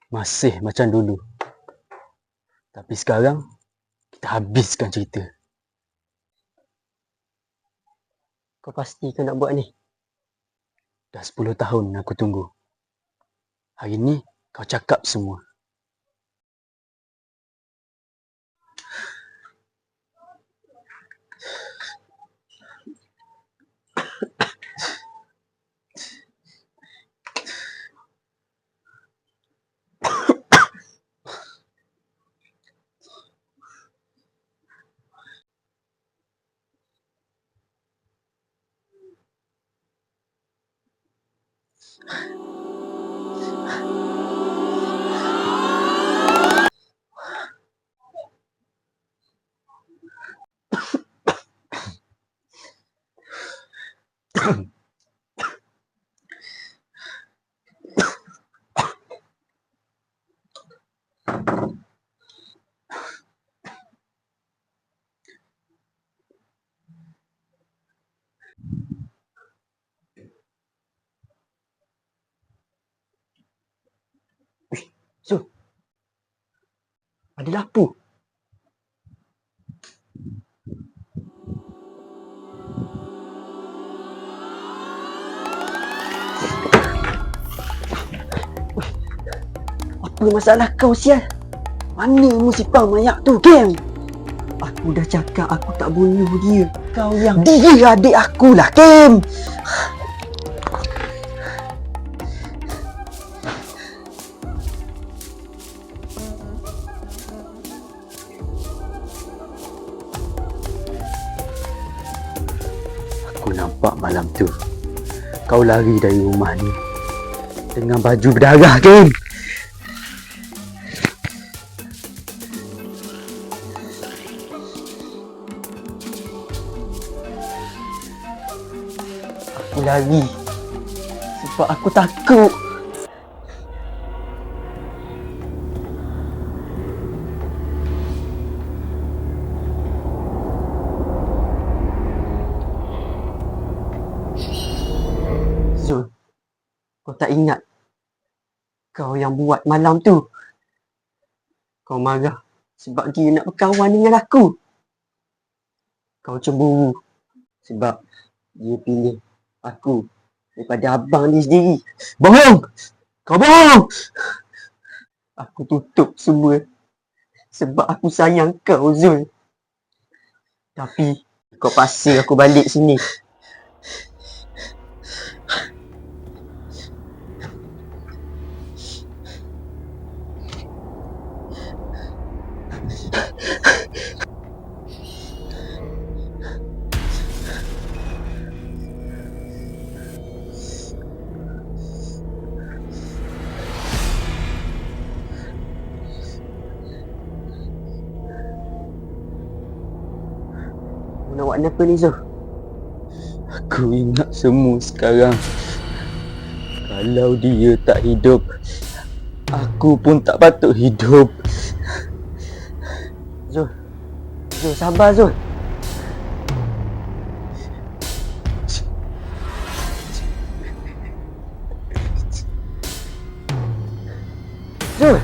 Masih macam dulu. Tapi sekarang, kita habiskan cerita. Kau pasti kau nak buat ni? Dah 10 tahun aku tunggu. Hari ni, kau cakap semua. Zul, ada lampu. Apa masalah kau, sial? Mana musibah mayat tu, Kem? Aku dah cakap aku tak bunuh dia. Kau yang... Dia adik aku lah, Kem! Aku nampak malam tu kau lari dari rumah ni dengan baju berdarah, Kem. Aku lari sebab aku takut. Zul, kau tak ingat kau yang buat malam tu? Kau marah sebab dia nak berkawan dengan aku. Kau cemburu sebab dia pilih aku daripada abang dia sendiri. Bohong! Kau bohong! Aku tutup semua sebab aku sayang kau, Zul. Tapi kau paksa aku balik sini. Nak buat apa ni, Zul? Aku ingat semua sekarang. Kalau dia tak hidup, aku pun tak patut hidup. Zul, sabar, Zul. Zul!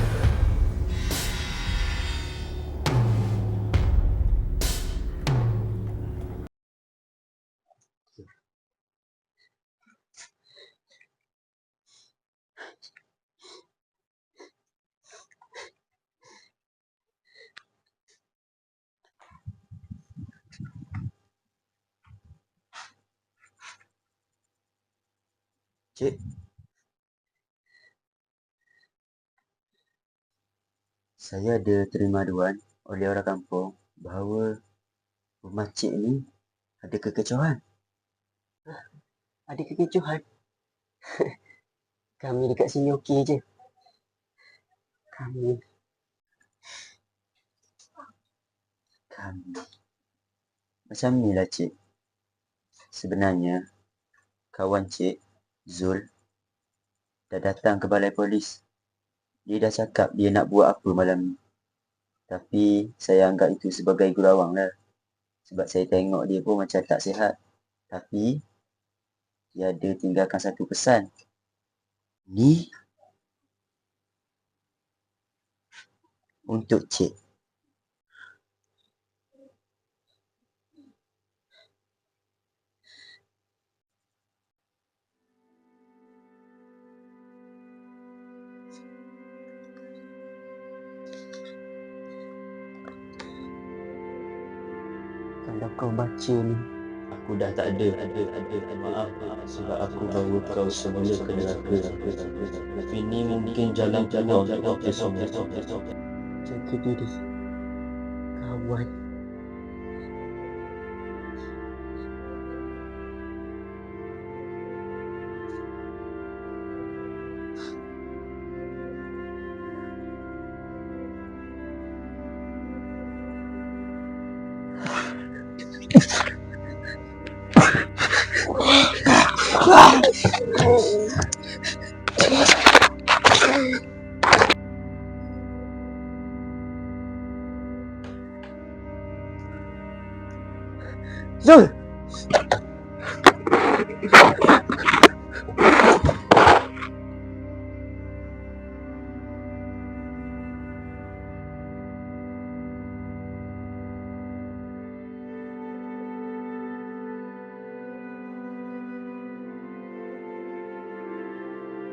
Cik, saya ada terima aduan oleh orang kampung bahawa rumah cik ni ada kekecohan. Ada kekecohan? Kami dekat sini okey je. Kami Macam ni lah, Cik. Sebenarnya, kawan Cik, Zul, dah datang ke balai polis. Dia dah cakap dia nak buat apa malam ni. Tapi saya anggap itu sebagai gurawang lah. Sebab saya tengok dia pun macam tak sihat. Tapi dia ada tinggalkan satu pesan. Ni untuk Cik. Kalau kau baca ni, Aku dah tak ada. Maaf sebab aku bawa kau semula ke neraka. Tapi ni mungkin jalan keluar untuk kita semua. jaga diri. Kawan. Zul!